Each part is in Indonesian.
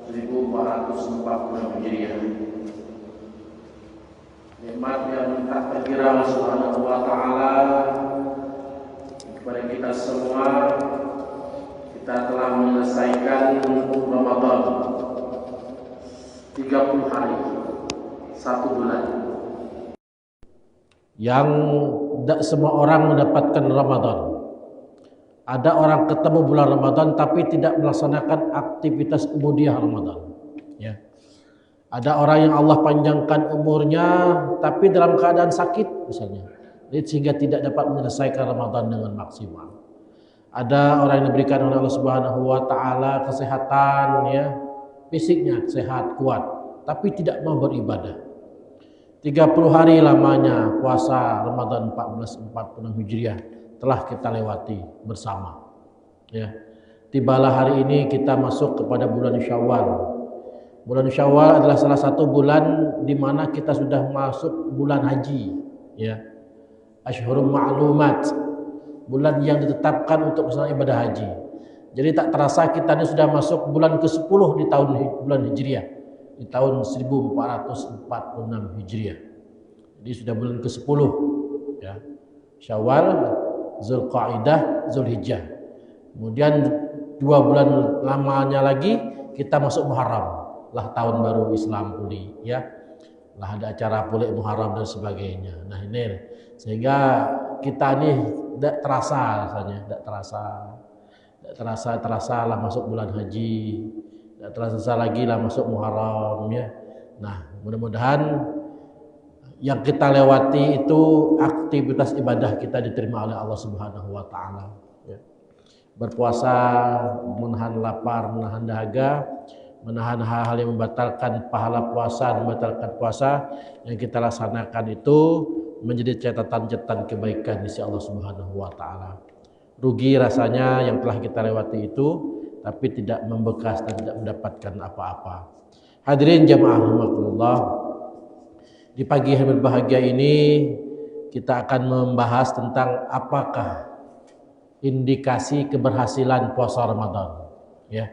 1440 Hijriah. Nikmat yang tak terkira Subhanahu wa ta'ala kepada kita semua. Kita telah menyelesaikan Ramadan 30 hari, 1 bulan. Yang tidak semua orang mendapatkan Ramadan. Ada orang ketemu bulan Ramadan tapi tidak melaksanakan aktivitas ubudiyah Ramadan. Ya. Ada orang yang Allah panjangkan umurnya tapi dalam keadaan sakit misalnya, sehingga tidak dapat menyelesaikan Ramadan dengan maksimal. Ada orang yang diberikan oleh Allah Subhanahu wa taala kesehatan, ya, fisiknya sehat, kuat, tapi tidak mau beribadah. 30 hari lamanya puasa Ramadan 1440 Hijriah telah kita lewati bersama. Ya. Tibalah hari ini kita masuk kepada bulan Syawal. Bulan Syawal adalah salah satu bulan di mana kita sudah masuk bulan haji, ya. Asyhurum ma'lumat, bulan yang ditetapkan untuk melaksanakan ibadah haji. Jadi tak terasa kita ini sudah masuk bulan ke-10 di tahun bulan Hijriah, di tahun 1446 Hijriah. Jadi sudah bulan ke-10, ya. Syawal, Zulqa'dah, Zulhijjah. Kemudian 2 bulan lamanya lagi kita masuk Muharram. Lah tahun baru Islam pulih, ya. Lah ada acara pulih Muharram dan sebagainya. Nah ini sehingga kita ini tidak terasa rasanya, tidak terasa lah masuk bulan haji, tidak terasa lagi lah masuk Muharram, ya. Nah mudah-mudahan yang kita lewati itu aktivitas ibadah kita diterima oleh Allah Subhanahu wa taala, ya. Berpuasa, menahan lapar, menahan dahaga, menahan hal-hal yang membatalkan pahala puasa, membatalkan puasa yang kita laksanakan itu menjadi catatan-catatan kebaikan di sisi Allah Subhanahu wa taala. Rugi rasanya yang telah kita lewati itu tapi tidak membekas dan tidak mendapatkan apa-apa. Hadirin jamaah rahimakumullah, di pagi hari berbahagia ini kita akan membahas tentang apakah indikasi keberhasilan puasa Ramadan, ya.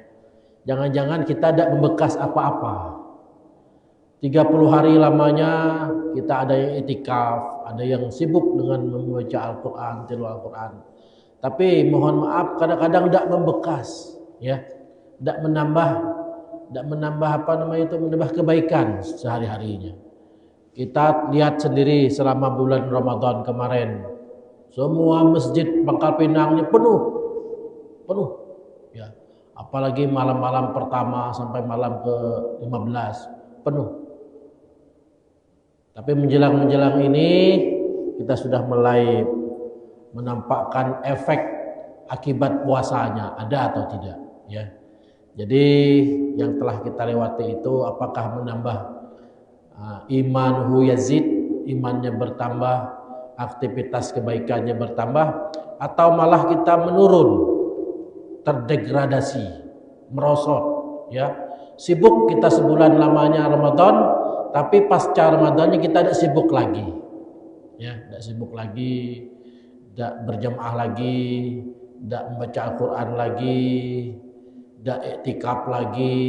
Jangan-jangan kita tidak membekas apa-apa. 30 hari lamanya kita ada yang itikaf, ada yang sibuk dengan membaca Al-Quran, tilawah Al-Quran. Tapi mohon maaf kadang-kadang tidak membekas, ya. Tidak menambah menambah kebaikan sehari-harinya. Kita lihat sendiri selama bulan Ramadan kemarin, semua masjid Pangkal Pinang ini penuh, ya. Apalagi malam-malam pertama sampai malam ke-15 penuh. Tapi menjelang ini kita sudah mulai menampakkan efek akibat puasanya, ada atau tidak, ya. Jadi yang telah kita lewati itu apakah menambah imanuhu yazid, imannya bertambah, aktivitas kebaikannya bertambah, atau malah kita menurun, terdegradasi, merosot, ya. Sibuk kita sebulan lamanya Ramadan, tapi pasca Ramadannya kita tidak sibuk lagi, ya, tidak sibuk lagi, tidak berjamaah lagi, tidak membaca Al-Quran lagi, tidak iktikaf lagi,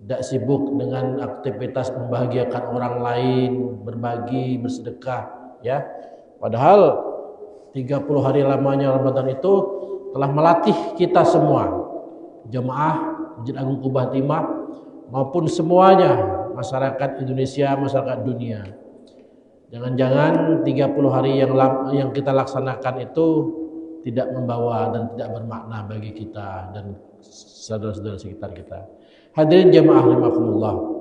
tidak sibuk dengan aktivitas membahagiakan orang lain, berbagi, bersedekah, ya. Padahal 30 hari lamanya Ramadan itu telah melatih kita semua, jemaah Masjid Agung Kubah Timah maupun semuanya masyarakat Indonesia, masyarakat dunia. Jangan-jangan 30 hari yang kita laksanakan itu tidak membawa dan tidak bermakna bagi kita dan saudara-saudara sekitar kita. Hadirin jamaah rahimakumullah.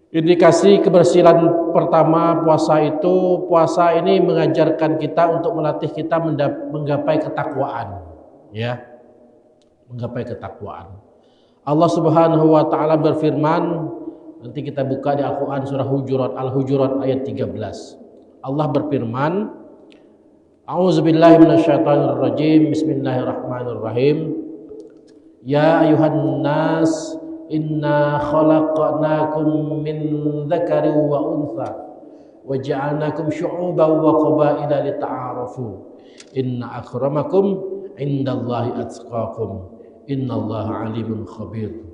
Indikasi keberhasilan pertama puasa itu, puasa ini mengajarkan kita untuk melatih kita menggapai ketakwaan, ya. Menggapai ketakwaan. Allah Subhanahu wa taala berfirman, nanti kita buka di Al-Qur'an surah Al-Hujurat ayat 13. Allah berfirman, A'udzubillahi minasyaitonirrajim, bismillahirrahmanirrahim. Ya ayuhan nas, inna khalaqnakum min dzakari wa untha wa ja'alnakum syu'uban wa qabaila lita'arafu inna akramakum indallahi atqakum Innallaha alimun khabir.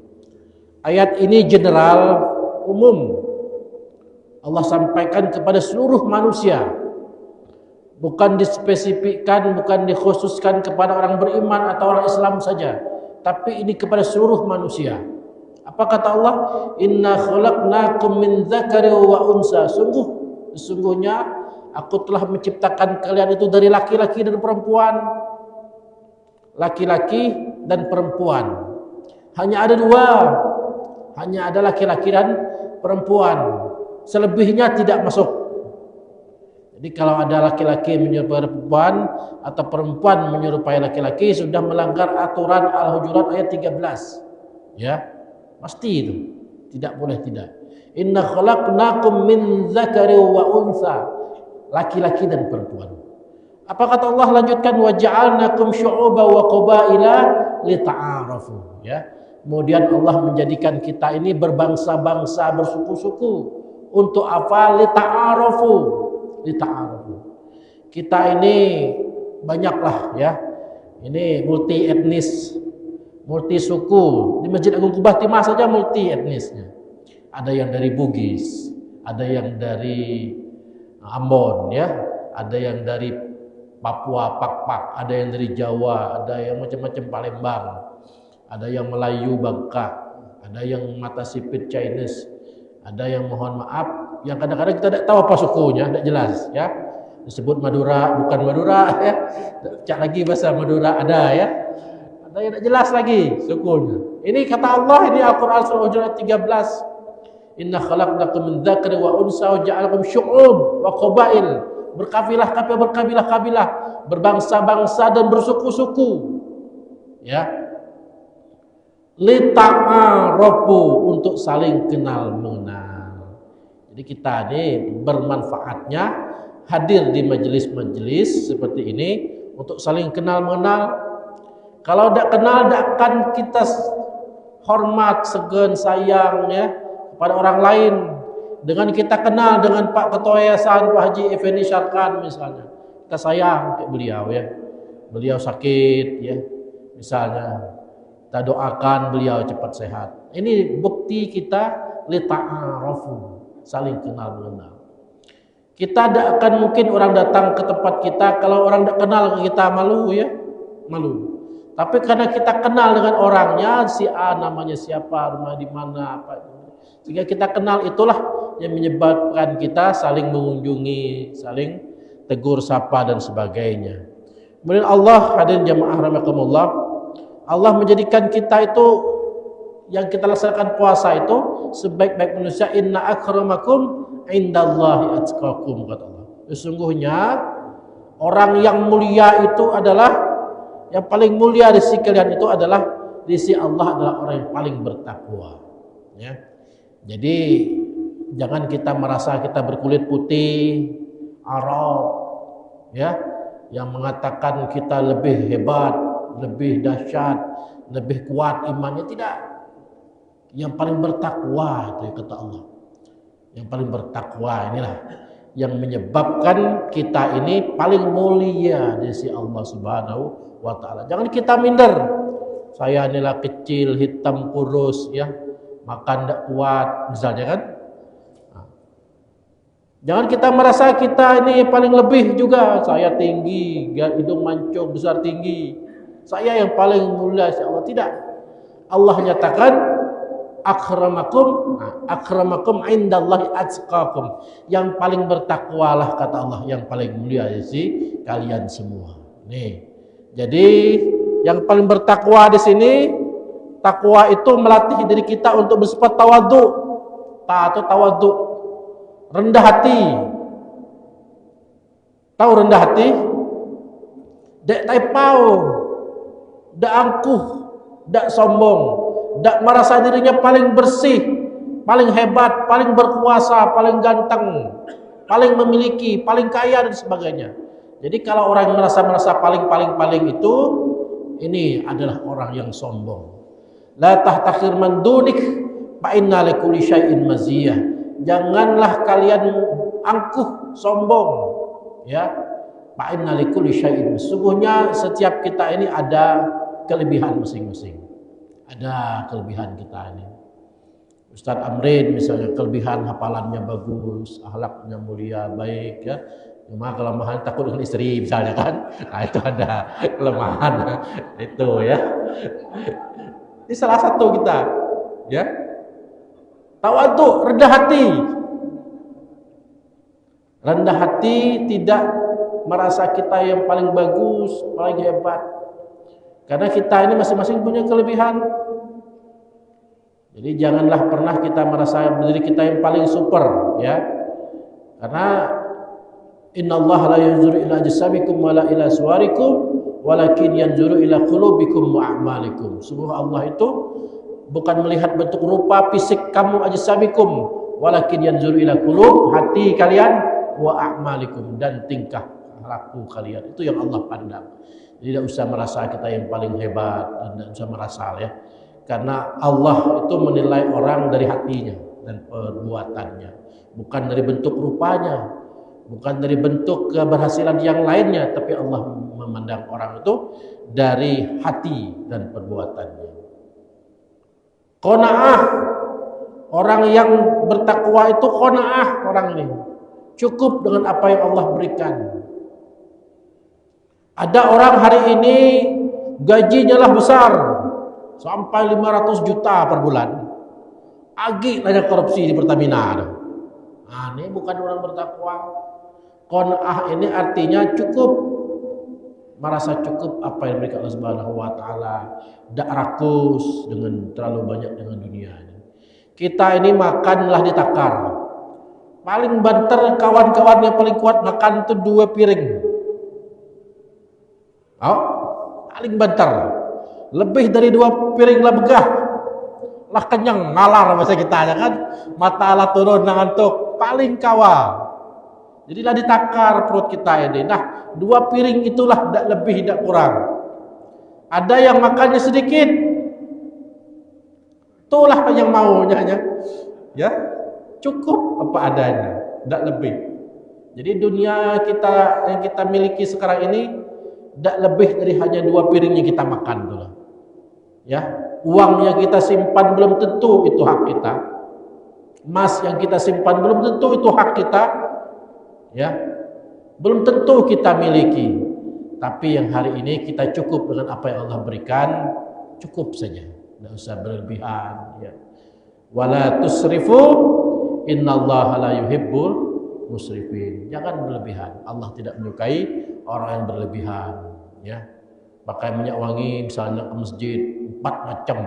Ayat ini general, umum. Allah sampaikan kepada seluruh manusia. Bukan dispesifikkan, bukan dikhususkan kepada orang beriman atau orang Islam saja, tapi ini kepada seluruh manusia. Apa kata Allah? Inna khalaqnakum min dzakari wa unsa. Sesungguhnya aku telah menciptakan kalian itu dari laki-laki dan perempuan. Laki-laki dan perempuan. Hanya ada dua. Hanya ada laki-laki dan perempuan. Selebihnya tidak masuk. Jadi kalau ada laki-laki menyerupai perempuan atau perempuan menyerupai laki-laki, sudah melanggar aturan Al-Hujurat ayat 13. Ya. Pasti itu. Tidak boleh tidak. Inna khalaqnakum min dzakari wa unsa. Laki-laki dan perempuan. Apa kata Allah lanjutkan? Wa ja'alnakum syu'uban wa qabaila lita'arafu. Ya. Kemudian Allah menjadikan kita ini berbangsa-bangsa, bersuku-suku. Untuk apa? Lita'arafu. Lita'arafu. Kita ini banyaklah ya. Ini multi etnis, multi suku. Di Masjid Agung Kubah Timah saja multi etnisnya. Ada yang dari Bugis, ada yang dari Ambon ya, ada yang dari Papua Pakpak, ada yang dari Jawa, ada yang macam-macam Palembang, ada yang Melayu Bangka, ada yang mata sipit Chinese, ada yang mohon maaf yang kadang-kadang kita tidak tahu apa sukunya, tidak jelas ya. Disebut Madura, bukan Madura ya. Cak lagi bahasa Madura ada ya. Ada yang tidak jelas lagi sukunya. Ini kata Allah, ini Al-Qur'an surah Hujurat 13. Inna khalaqnakum min dzakari wa unsa wa ja'alakum syu'ub wa qabail. Berkabilah-kabilah, berbangsa-bangsa dan bersuku-suku. Ya. Lita'arafu, untuk saling kenal mengenal. Jadi kita ini bermanfaatnya hadir di majelis-majelis seperti ini untuk saling kenal mengenal. Kalau tidak kenal, tidak akan kita hormat, segen, sayang ya kepada orang lain. Dengan kita kenal dengan Pak Ketua Yayasan Pak Haji Effendi Syarkan misalnya, kita sayang ke beliau ya. Beliau sakit ya, misalnya kita doakan beliau cepat sehat. Ini bukti kita lita'arafu, saling kenal mengenal. Kita tidak akan mungkin orang datang ke tempat kita kalau orang tidak kenal kita, malu ya, malu. Tapi karena kita kenal dengan orangnya, si A namanya siapa, rumah di mana, apa, sehingga kita kenal, itulah yang menyebabkan kita saling mengunjungi, saling tegur sapa dan sebagainya. Kemudian Allah, hadirin jamaah rahimakumullah, Allah menjadikan kita itu yang kita laksanakan puasa itu sebaik-baik manusia. Inna akramakum indallahi atqakum, kata Allah. Sesungguhnya orang yang mulia itu adalah, yang paling mulia di sisi kalian itu adalah di sisi Allah adalah orang yang paling bertakwa. Ya. Jadi jangan kita merasa kita berkulit putih, Arab, ya, yang mengatakan kita lebih hebat, lebih dahsyat, lebih kuat imannya. Tidak. Yang paling bertakwa itu kata Allah. Yang paling bertakwa inilah yang menyebabkan kita ini paling mulia di sisi Allah Subhanahu wa taala. Jangan kita minder. Saya inilah kecil, hitam, kurus ya, makan tidak kuat misalnya kan. Jangan kita merasa kita ini paling lebih juga. Saya tinggi, hidung mancung, besar tinggi. Saya yang paling mulia insya Allah. Tidak. Allah nyatakan akramakum indallahi atqakum. Yang paling bertakwalah kata Allah, yang paling mulia di sisi kalian semua. Nih. Jadi yang paling bertakwa di sini, takwa itu melatih diri kita untuk bersifat tawadhu. Tawadhu. Rendah hati. Tahu rendah hati? Dek taipau, dak angkuh, dak sombong, dak merasa dirinya paling bersih, paling hebat, paling berkuasa, paling ganteng, paling memiliki, paling kaya dan sebagainya. Jadi kalau orang merasa paling itu, ini adalah orang yang sombong. La tahtakhir man dunik fa inna likulli syai'in maziyah. Janganlah kalian angkuh, sombong, ya. Fa inna likulli syai'in. Sesungguhnya setiap kita ini ada kelebihan masing-masing. Ada kelebihan kita ini. Ustadz Amrin misalnya kelebihan hafalannya bagus, akhlaknya mulia, baik ya. Cuma kelemahan takut dengan istri misalnya kan. Nah itu ada kelemahan itu ya. Ini salah satu kita ya. Tawadhu, rendah hati. Rendah hati tidak merasa kita yang paling bagus, paling hebat. Karena kita ini masing-masing punya kelebihan. Jadi janganlah pernah kita merasa diri kita yang paling super ya. Karena innallaha la yanzuru ila ajsamikum wala ila suwarikum walakin yanzuru ila qulubikum wa a'malikum. Sungguh Allah itu bukan melihat bentuk rupa fisik kamu ajsamikum walakin yanzuru ila qulub, hati kalian, wa a'malikum, dan tingkah laku kalian. Itu yang Allah pandang. Jadi tidak usah merasa kita yang paling hebat dan tidak usah merasa ya. Karena Allah itu menilai orang dari hatinya dan perbuatannya, bukan dari bentuk rupanya, bukan dari bentuk keberhasilan yang lainnya, tapi Allah memandang orang itu dari hati dan perbuatannya. Qanaah, orang yang bertakwa itu qanaah orang ini. Cukup dengan apa yang Allah berikan. Ada orang hari ini gajinya lah besar, sampai 500 juta per bulan. Agi banyak korupsi di Pertamina. Nah, ini bukan orang bertakwa. Qanaah ini artinya cukup, merasa cukup apa yang diberikan Allah Subhanahu wa taala, tidak rakus dengan terlalu banyak dengan dunia ini. Kita ini makanlah ditakar. Paling banter kawan-kawan yang paling kuat makan itu 2 piring. Oh, paling banter. Lebih dari 2 piring lah begah. Lah kenyang, ngalar bahasa kita ya kan. Mata lah turun ngantuk, paling kawa. Jadilah ditakar perut kita ini. Nah, 2 piring itulah tidak lebih tidak kurang. Ada yang makannya sedikit. Itulah yang maunya ya. Cukup apa adanya, tidak lebih. Jadi dunia kita yang kita miliki sekarang ini tidak lebih dari hanya 2 piring yang kita makan tuh. Ya, uang yang kita simpan belum tentu itu hak kita. Emas yang kita simpan belum tentu itu hak kita. Ya, belum tentu kita miliki. Tapi yang hari ini kita cukup dengan apa yang Allah berikan, cukup saja. Tidak usah berlebihan. Ya. Wala tusrifu, innallaha la yuhibbul musrifin. Jangan berlebihan. Allah tidak menyukai orang yang berlebihan. Ya, pakai minyak wangi misalnya ke masjid 4 macam.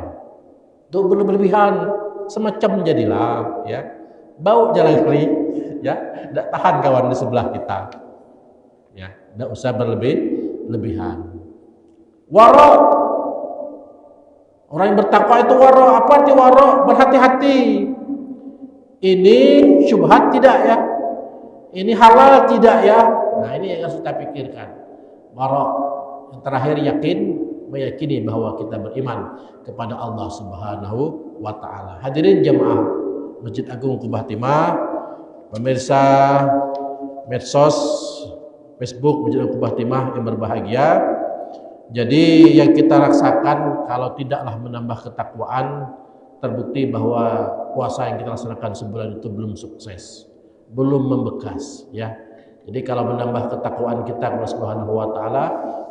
Itu berlebihan, semacam jadilah. Ya, bau jalan kali. Ya, tidak tahan kawan di sebelah kita. Ya, tidak usah berlebihan. Wara, orang yang bertakwa itu wara. Apa arti wara? Berhati-hati. Ini syubhat tidak ya? Ini halal tidak ya? Nah, ini yang harus kita pikirkan. Wara. Yang terakhir yakin, meyakini bahwa kita beriman kepada Allah Subhanahu wa taala. Hadirin jemaah Masjid Agung Kubah Timah, pemirsa medsos Facebook Masjid Agung Kubah Timah yang berbahagia. Jadi yang kita rasakan kalau tidaklah menambah ketakwaan, terbukti bahwa puasa yang kita laksanakan sebulan itu belum sukses, belum membekas ya. Jadi kalau menambah ketakwaan kita kepada Subhanahu wa taala,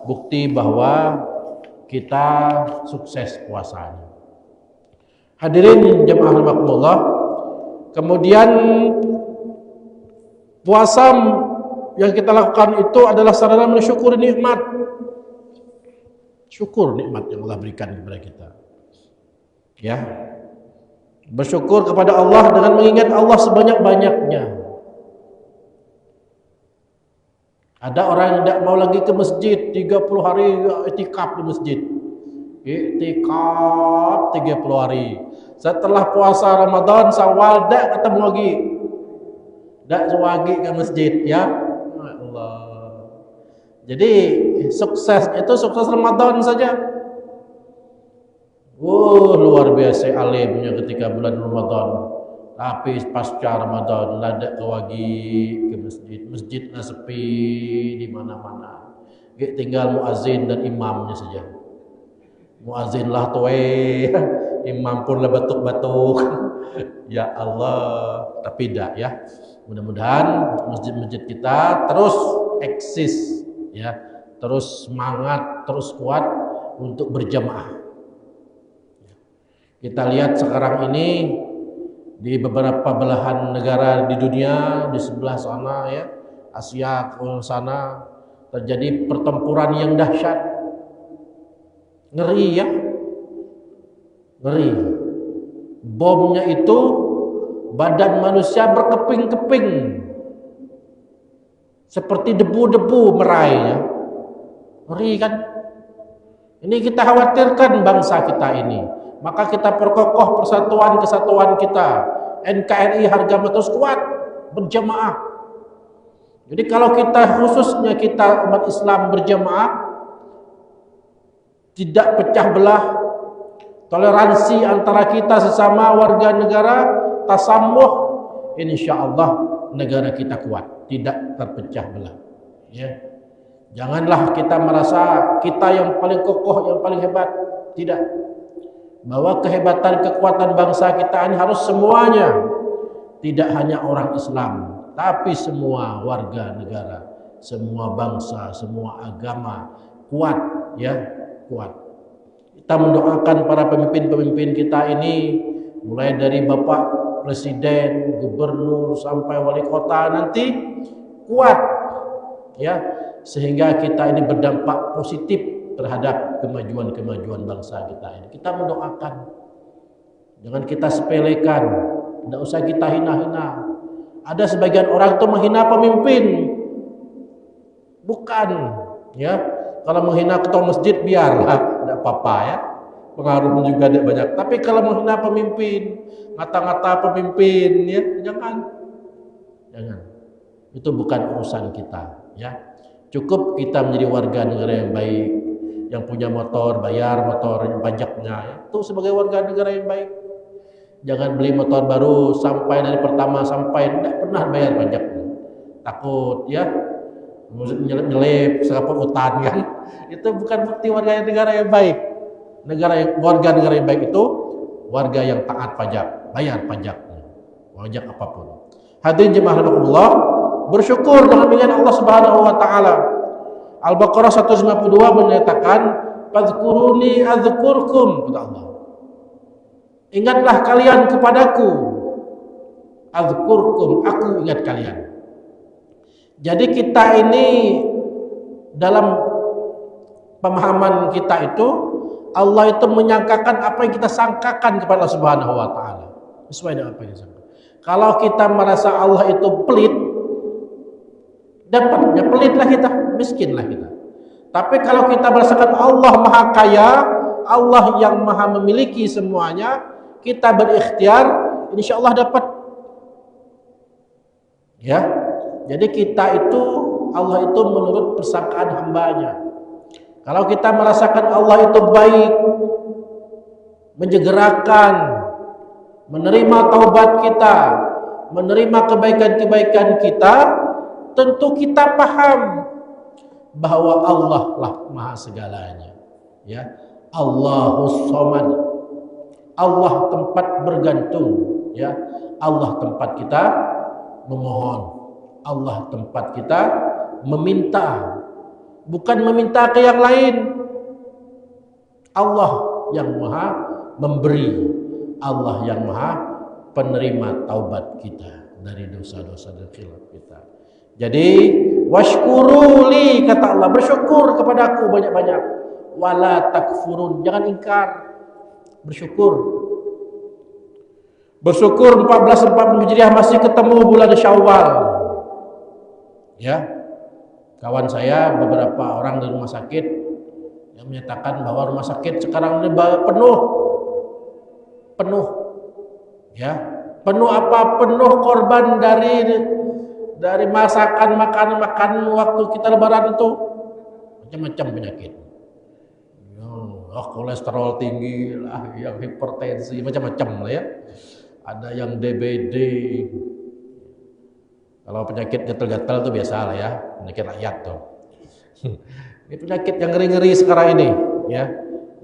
bukti bahwa kita sukses puasanya. Hadirin jemaah rahimakumullah. Kemudian puasa yang kita lakukan itu adalah sarana mensyukuri nikmat. Syukur nikmat yang Allah berikan kepada kita. Ya. Bersyukur kepada Allah dengan mengingat Allah sebanyak-banyaknya. Ada orang yang tidak mau lagi ke masjid 30 hari itikaf di masjid. Itikaf 30 hari. Setelah puasa Ramadan Syawal tidak ketemu lagi. Tidak lagi ke masjid ya. Allah. Jadi sukses itu sukses Ramadan saja. Luar biasa alimnya ketika bulan Ramadan. Tapi pasca Ramadan ladak kawagi ke masjid. Masjidnya sepi di mana-mana. Tinggal muazin dan imamnya saja. muazin lah tuh imam pun lah batuk-batuk. Ya Allah, tapi tidak ya. Mudah-mudahan masjid-masjid kita terus eksis ya, terus semangat, terus kuat untuk berjamaah. Kita lihat sekarang ini di beberapa belahan negara di dunia, di sebelah sana ya, Asia ke sana terjadi pertempuran yang dahsyat. Ngeri ya. Ngeri. Bomnya itu badan manusia berkeping-keping. Seperti debu-debu merainya. Ngeri kan? Ini kita khawatirkan bangsa kita ini. Maka kita perkokoh persatuan kesatuan kita. NKRI harga terus kuat berjamaah. Jadi kalau kita khususnya kita umat Islam berjamaah, tidak pecah belah, toleransi antara kita sesama warga negara, tasamuh, insya Allah negara kita kuat, tidak terpecah belah. Ya. Janganlah kita merasa kita yang paling kokoh, yang paling hebat. Tidak. Bahwa kehebatan kekuatan bangsa kita ini harus semuanya, tidak hanya orang Islam, tapi semua warga negara, semua bangsa, semua agama kuat ya, kuat. Kita mendoakan para pemimpin-pemimpin kita ini, mulai dari Bapak Presiden, Gubernur sampai Wali Kota nanti kuat ya, sehingga kita ini berdampak positif terhadap kemajuan-kemajuan bangsa kita ini. Kita mendoakan, jangan kita sepelekan, tidak usah kita hina-hina. Ada sebagian orang itu menghina pemimpin, bukan ya. Kalau menghina ketua masjid biarlah, tidak apa-apa ya, pengaruh juga tidak banyak. Tapi kalau menghina pemimpin, ngata-ngata pemimpin ya, jangan. Itu bukan urusan kita ya. Cukup kita menjadi warga negara yang baik, yang punya motor, bayar motor pajaknya ya. Itu sebagai warga negara yang baik. Jangan beli motor baru sampai dari pertama sampai tidak pernah bayar pajaknya. Takut ya, nyelip seraput hutan kan. Itu bukan bukti warga negara yang baik. Warga negara yang baik itu warga yang taat pajak, bayar pajaknya, pajak apapun. Hadirin jemaah rahimakumullah, bersyukur dengan Allah Subhanahu wa taala. Al-Baqarah 152 menyatakan, "Fadhkuruni adzkurkum," kata Allah. Ingatlah kalian kepadaku. Adzkurkum, aku ingat kalian. Jadi kita ini dalam pemahaman kita itu, Allah itu menyangkakan apa yang kita sangkakan kepada Allah Subhanahu wa taala. Sesuai dengan apa yang kita sangkakan. Kalau kita merasa Allah itu pelit, dapatnya pelitlah kita, miskinlah kita. Tapi kalau kita merasakan Allah Maha Kaya, Allah yang Maha memiliki semuanya, kita berikhtiar, insya Allah dapat. Ya, jadi kita itu, Allah itu menurut persangkaan hambanya. Kalau kita merasakan Allah itu baik, menjegerakan, menerima taubat kita, menerima kebaikan-kebaikan kita, tentu kita paham bahwa Allah lah Maha segalanya. Ya, Allahus Samad, Allah tempat bergantung. Ya, Allah tempat kita memohon, Allah tempat kita meminta, bukan meminta ke yang lain. Allah yang Maha memberi, Allah yang Maha penerima taubat kita dari dosa-dosa dan khilaf kita. Jadi washkuruli, kata Allah, bersyukur kepadaku banyak-banyak. Wala takfurun, jangan ingkar, bersyukur. Bersyukur 1440 Hijriah masih ketemu bulan Syawal. Ya, kawan saya beberapa orang di rumah sakit yang menyatakan bahwa rumah sakit sekarang ini penuh, ya, penuh apa? Penuh korban dari masakan makan waktu kita lebaran itu, macam-macam penyakit. Kolesterol tinggi lah, yang hipertensi, macam-macam lah ya. Ada yang DBD. Kalau penyakit gatal-gatal itu biasa lah ya, penyakit rakyat tuh. Ini penyakit yang ngeri-ngeri sekarang ini, ya.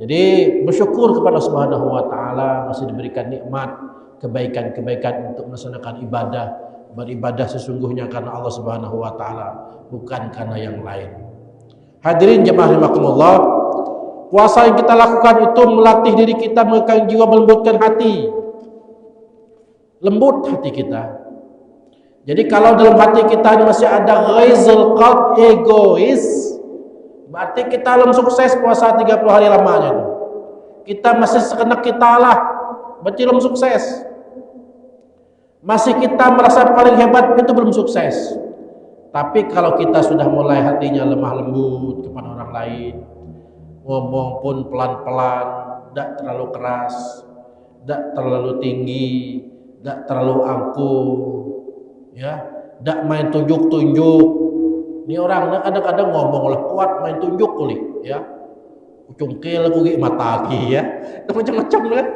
Jadi bersyukur kepada Subhanahu wa taala masih diberikan nikmat, kebaikan-kebaikan untuk melaksanakan ibadah, beribadah sesungguhnya karena Allah Subhanahu wa taala, bukan karena yang lain. Hadirin jemaah rahimakumullah, puasa yang kita lakukan itu melatih diri kita, mengekang jiwa, melembutkan hati. Lembut hati kita. Jadi kalau dalam hati kita masih ada ghaizul qalb, egois, berarti kita belum sukses puasa 30 hari lamanya itu. Kita masih sekenak kita lah, berarti belum sukses. Masih kita merasa paling hebat, itu belum sukses. Tapi kalau kita sudah mulai hatinya lemah lembut kepada orang lain, ngomong pun pelan-pelan, tidak terlalu keras, tidak terlalu tinggi, tidak terlalu angkuh, ya, tidak main tunjuk-tunjuk. Ini orang kadang-kadang ngomong lah kuat, main tunjuk kulit, ya, cungkil kugi mata ki, ya, itu macam-macam kan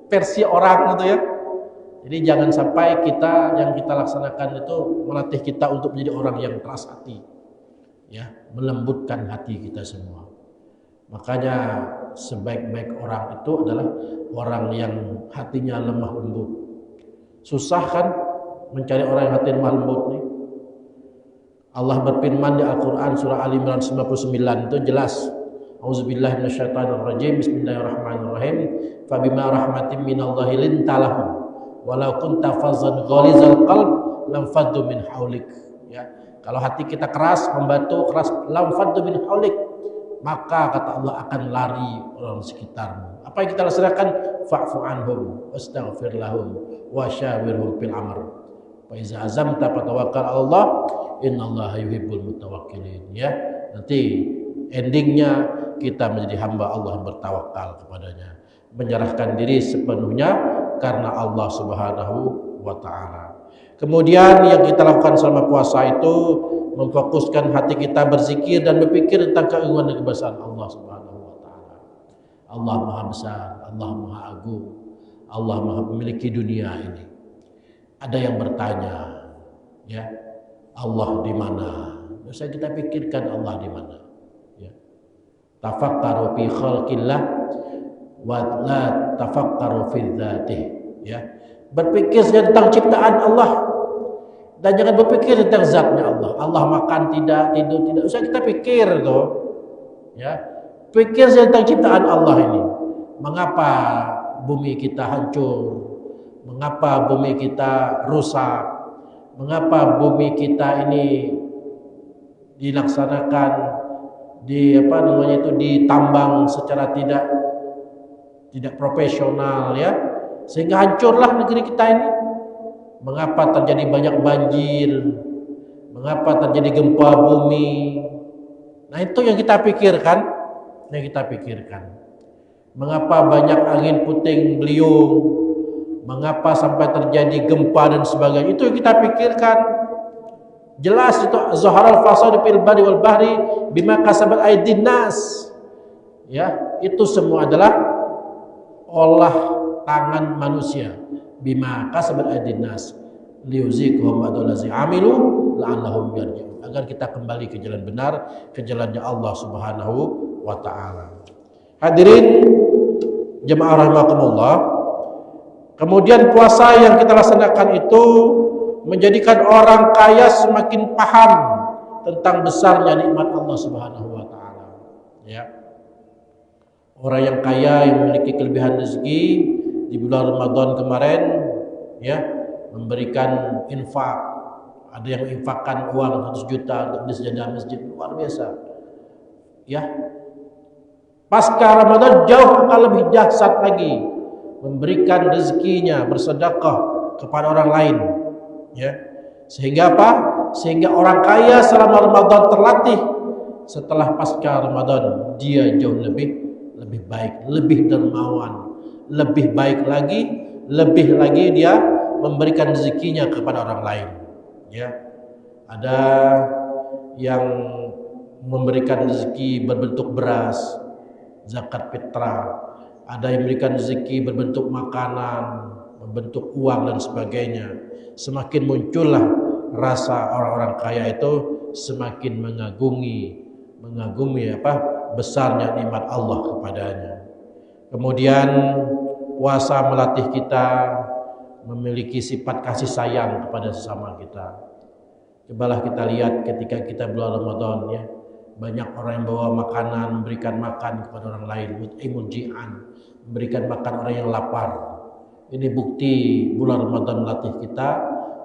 versi orang gitu ya. Jadi jangan sampai kita yang kita laksanakan itu melatih kita untuk menjadi orang yang keras hati, ya, melembutkan hati kita semua. Makanya sebaik-baik orang itu adalah orang yang hatinya lemah lembut. Susah kan mencari orang yang hati lemah lembut nih. Allah berfirman di Al-Quran surah Ali Imran 99 itu jelas. Auzubillahi minasyaitonirrajim. Bismillahirrahmanirrahim. Fabima rahmatin minallahi linta lahum walau kunta fazzan ghalizal qalb lam faddu min haulik. Ya, kalau hati kita keras, membatu keras, lam faddu min haulik, maka kata Allah akan lari orang sekitarmu. Apa yang kita laksanakan? Fa'fu anhum wastaghfir lahum wa syawirhum fil amr. Fa iza azamta fatawakkal 'ala Allah, innallaha yuhibbul mutawakkilin. Ya, nanti endingnya kita menjadi hamba Allah yang bertawakal kepadanya, menyerahkan diri sepenuhnya karena Allah Subhanahu wa taala. Kemudian yang kita lakukan selama puasa itu memfokuskan hati kita berzikir dan berpikir tentang keagungan dan kebesaran Allah Subhanahu wa taala. Allah Maha Besar, Allah Maha Agung, Allah Maha memiliki dunia ini. Ada yang bertanya, ya, Allah di mana? Bisa kita pikirkan Allah di mana? Ya. Tafakkaru fi khalqillah wa la tafakkaru fi dzatih, ya. Berpikir saja tentang ciptaan Allah dan jangan berpikir tentang zatnya Allah. Allah makan tidak, tidur tidak, usah kita pikir tuh, ya. Pikir saja tentang ciptaan Allah ini. Mengapa bumi kita hancur? Mengapa bumi kita rusak? Mengapa bumi kita ini dilaksanakan ditambang secara tidak profesional, ya, sehingga hancurlah negeri kita ini. Mengapa terjadi banyak banjir? Mengapa terjadi gempa bumi? Nah, itu yang kita pikirkan, Mengapa banyak angin puting beliung? Mengapa sampai terjadi gempa dan sebagainya? Itu yang kita pikirkan. Jelas itu zaharal fasad fil barri wal bahri bima kasabat aydin nas. Ya, itu semua adalah olah tangan manusia. Bima kasabat aydin nas liyuziqhum ba'dallazi amilu la'allahum yarji'un. Agar kita kembali ke jalan benar, ke jalannya Allah Subhanahu wa taala. Hadirin jemaah rahimakumullah. Kemudian puasa yang kita laksanakan itu menjadikan orang kaya semakin paham tentang besarnya nikmat Allah Subhanahu wa taala. Ya. Orang yang kaya yang memiliki kelebihan rezeki di bulan Ramadan kemarin, ya, memberikan infak. Ada yang menginfakkan uang 100 juta untuk beli sejadah masjid, luar biasa. Ya. Pasca Ramadan jauh akan lebih dahsyat lagi memberikan rezekinya, bersedekah kepada orang lain, ya. Sehingga apa? Sehingga orang kaya selama Ramadan terlatih, setelah pasca Ramadan dia jauh lebih baik, lebih dermawan, lebih baik lagi, lebih lagi dia memberikan rezekinya kepada orang lain, ya. Ada yang memberikan rezeki berbentuk beras, zakat fitrah. Ada yang memberikan rezeki berbentuk makanan, berbentuk uang dan sebagainya. Semakin muncullah rasa orang-orang kaya itu semakin mengagumi besarnya nikmat Allah kepadanya. Kemudian puasa melatih kita memiliki sifat kasih sayang kepada sesama kita. Cobalah kita lihat ketika kita bulan Ramadan ya, banyak orang yang bawa makanan, memberikan makan kepada orang lain, mut'imul ji'an, memberikan makan orang yang lapar. Ini bukti bulan Ramadan melatih kita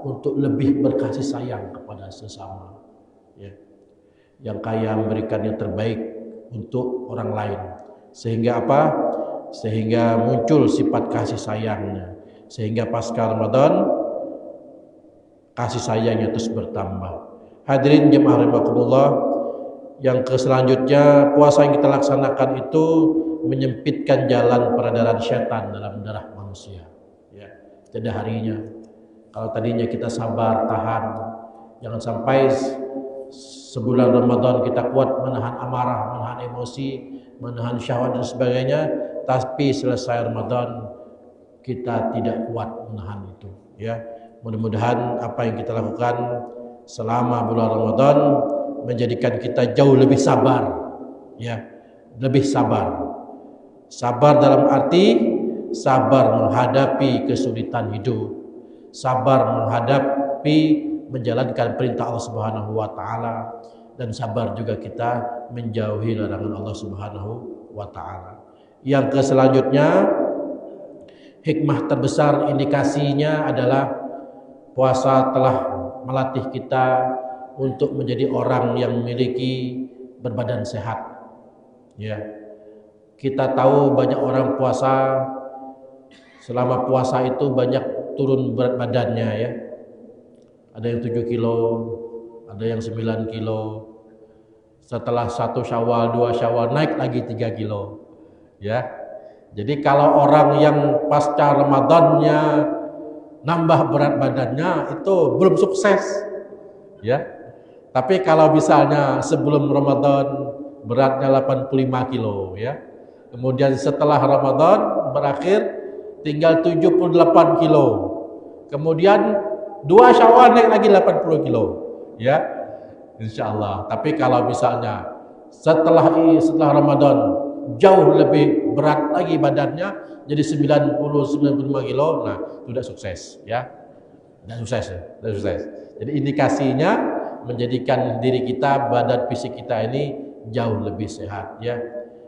untuk lebih berkasih sayang kepada sesama. Ya. Yang kaya memberikan yang terbaik untuk orang lain. Sehingga apa? Sehingga muncul sifat kasih sayangnya. Sehingga pasca Ramadan kasih sayangnya terus bertambah. Hadirin jemaah rahimakumullah, yang selanjutnya puasa yang kita laksanakan itu menyempitkan jalan peredaran syaitan dalam darah manusia. Ya, tidak harinya. Kalau tadinya kita sabar, tahan, jangan sampai sebulan Ramadan kita kuat menahan amarah, menahan emosi, menahan syahwat dan sebagainya, tapi selesai Ramadan kita tidak kuat menahan itu. Ya, mudah-mudahan apa yang kita lakukan selama bulan Ramadan menjadikan kita jauh lebih sabar. Ya, lebih sabar. Sabar dalam arti sabar menghadapi kesulitan hidup, sabar menghadapi menjalankan perintah Allah Subhanahu wa taala, dan sabar juga kita menjauhi larangan Allah Subhanahu wa taala. Yang selanjutnya, hikmah terbesar indikasinya adalah puasa telah melatih kita untuk menjadi orang yang memiliki berbadan sehat. Ya. Kita tahu banyak orang puasa, selama puasa itu banyak turun berat badannya ya. Ada yang 7 kilo, ada yang 9 kilo. Setelah 1 Syawal, 2 Syawal naik lagi 3 kilo. Ya. Jadi kalau orang yang pasca Ramadannya nambah berat badannya itu belum sukses. Ya. Tapi kalau misalnya sebelum Ramadan beratnya 85 kilo ya. Kemudian setelah Ramadan berakhir tinggal 78 kilo. Kemudian 2 Syawal naik lagi 80 kilo. Ya. Insyaallah. Tapi kalau misalnya setelah Ramadan jauh lebih berat lagi badannya jadi 90-95 kilo, nah sudah sukses ya. Sudah sukses. Jadi indikasinya menjadikan diri kita, badan fisik kita ini jauh lebih sehat ya.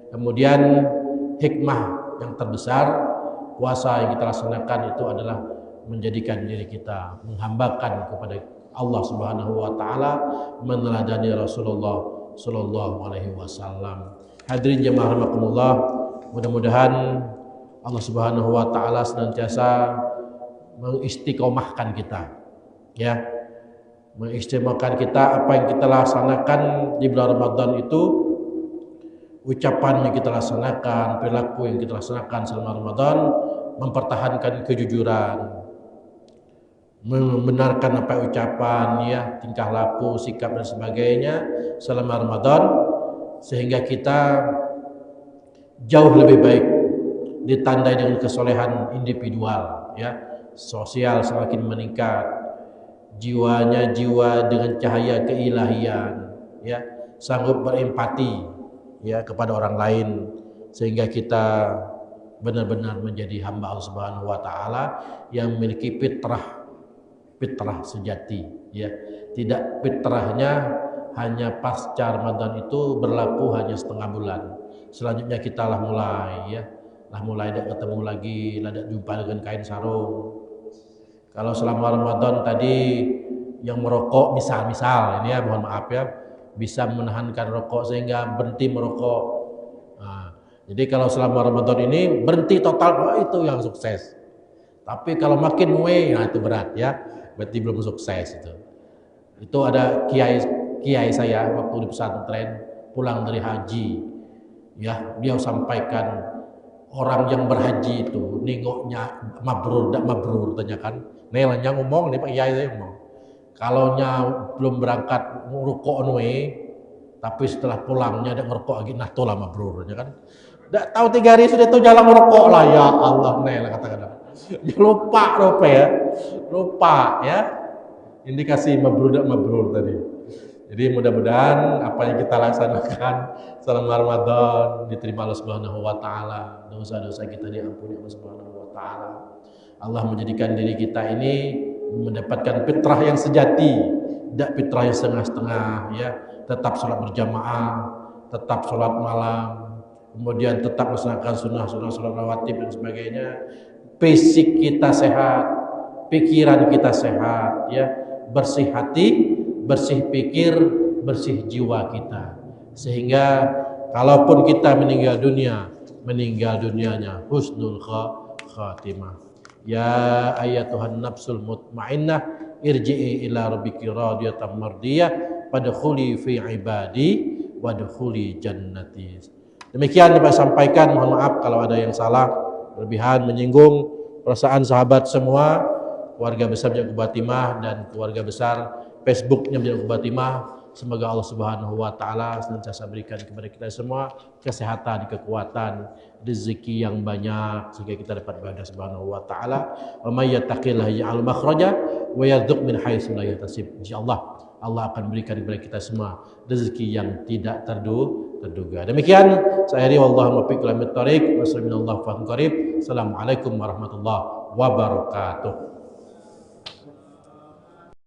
Kemudian hikmah yang terbesar puasa yang kita laksanakan itu adalah menjadikan diri kita menghambakan kepada Allah Subhanahu wa taala, meneladani Rasulullah sallallahu alaihi wasallam. Hadirin jemaah rahimakumullah, mudah-mudahan Allah Subhanahu wa taala senantiasa mengistiqomahkan kita ya. Mengistimewakan kita apa yang kita laksanakan di bulan Ramadan itu, ucapan yang kita laksanakan, perilaku yang kita laksanakan selama Ramadan, mempertahankan kejujuran, membenarkan apa ucapan ya, tingkah laku, sikap dan sebagainya selama Ramadan, sehingga kita jauh lebih baik, ditandai dengan kesolehan individual ya, sosial semakin meningkat, jiwanya jiwa dengan cahaya keilahian ya, sanggup berempati ya kepada orang lain, sehingga kita benar-benar menjadi hamba Allah Subhanahu wa taala yang memiliki fitrah sejati ya. Tidak fitrahnya hanya pasca Ramadan itu berlaku hanya setengah bulan. Selanjutnya kita mulai tidak ketemu lagi, tidak jumpa dengan kain sarung. Kalau selama Ramadan tadi yang merokok misal ini ya, mohon maaf ya, bisa menahankan rokok sehingga berhenti merokok. Nah, jadi kalau selama Ramadan ini berhenti total, itu yang sukses. Tapi kalau makin nah itu berat ya, berarti belum sukses itu. Itu ada kiai saya waktu di pesantren pulang dari haji, ya dia sampaikan orang yang berhaji itu nengoknya mabrur, tidak mabrur, tanyakan. Nelanya ngomong nih Pak Kiai saya ngomong. Kalau belum berangkat ngerokok tapi setelah pulangnya ada ngerokok lagi, nah tolah mabrur, ya kan? Tidak tahu 3 hari sudah itu jalan ngerokok lah, ya Allah, lah kata-kata. Lupa ya. Indikasi mabrur tadi. Jadi mudah-mudahan apa yang kita laksanakan selama Ramadan diterima Allah Subhanahu wa taala, dosa-dosa kita diampuni Allah Subhanahu wa taala. Allah menjadikan diri kita ini mendapatkan fitrah yang sejati, tidak fitrah yang setengah-setengah ya. Tetap sholat berjamaah, tetap sholat malam, kemudian tetap melaksanakan sunnah-sunnah sholat rawatib dan sebagainya. Fisik kita sehat, pikiran kita sehat ya, bersih hati, bersih pikir, bersih jiwa kita. Sehingga kalaupun kita meninggal dunianya husnul khatimah. Ya ayatuhan nafsul mutmainnah irji'i ila rabbiki radiyatan mardiyah wadkhuli fi ibadi wadkhuli jannati. Demikian dapat sampaikan, mohon maaf kalau ada yang salah, berlebihan, menyinggung perasaan sahabat semua, keluarga besar Masjid Qubatimah dan keluarga besar Facebooknya Masjid Qubatimah. Semoga Allah Subhanahu wa taala senantiasa berikan kepada kita semua kesehatan, kekuatan, rezeki yang banyak sehingga kita dapat beribadah Subhanahu wa taala. Wa may yattaqillaha yaj'al makhraja wa yarzuq min haitsu la yahtasib. Insyaallah Allah akan berikan kepada kita semua rezeki yang tidak terduga. Demikian saya akhiri, wallahu muwaffiq ila thoriq wa sallallahu alaihi wa sallam. Assalamualaikum warahmatullahi wabarakatuh.